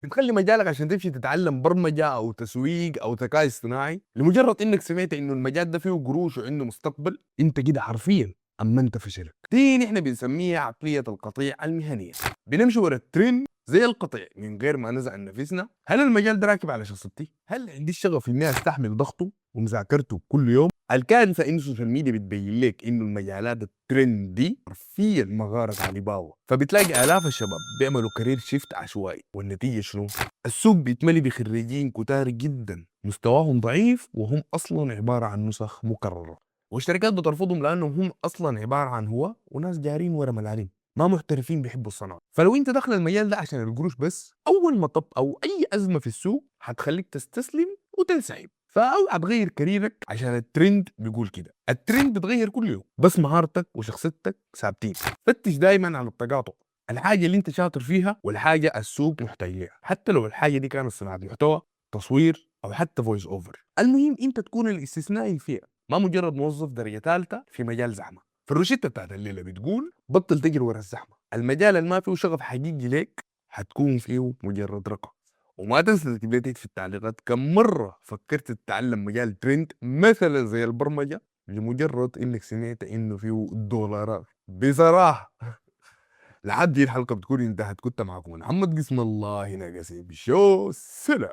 بتخلي مجالك عشان تمشي تتعلم برمجه او تسويق او ذكاء اصطناعي لمجرد انك سمعت انه المجال ده فيه قروش وعنده مستقبل، انت كده حرفيا اما انت في شرك. دي نحن بنسميها عقليه القطيع المهنيه. بنمشي ورا الترند زي القطيع من غير ما نزعل نفسنا. هل المجال ده راكب على شخصيتي؟ هل عندي الشغف اني استحمل ضغطه ومذاكرته كل يوم؟ الكارثه انه السوشيال ميديا بتبين لك انه المجالات الترند دي حرفيا مغاره علي بابا، فبتلاقي الاف الشباب بيعملوا كارير شيفت عشوائي، والنتيجه شنو؟ السوق بيتملي بخريجين كتار جدا مستواهم ضعيف وهم اصلا عباره عن نسخ مكرره، والشركات بترفضهم لانهم هم اصلا عباره عن هو وناس جارين ورا ملاليم ما محترفين بيحبوا الصناعه. فلو انت داخل المجال ده عشان القروش بس، اول ما طب او اي ازمه في السوق هتخليك تستسلم وتنسحب. فاوعى تغير كاريرك عشان الترند بيقول كده. الترند بتغير كل يوم بس مهارتك وشخصيتك ثابتين. فتش دايما على التقاطع، الحاجه اللي انت شاطر فيها والحاجه السوق محتاجها، حتى لو الحاجه دي كانت صناعه محتوى، تصوير، او حتى فويس اوفر. المهم انت تكون الاستثنائي فيها، ما مجرد موظف درجه ثالثه في مجال زحمه. في الروشته بتاعت الليله بتقول بطل تجري ورا الزحمه، المجال اللي ما فيه شغف حقيقي ليك حتكون فيه مجرد رقم. وما تنسى تكتب لي في التعليقات كم مره فكرت تتعلم مجال ترند مثلا زي البرمجه لمجرد انك سمعت انه فيه دولارات. بصراحه لحد دي الحلقه بتكون انتهت. كنت معكم محمد قسم الله، هنا قسم بالشو. سلام.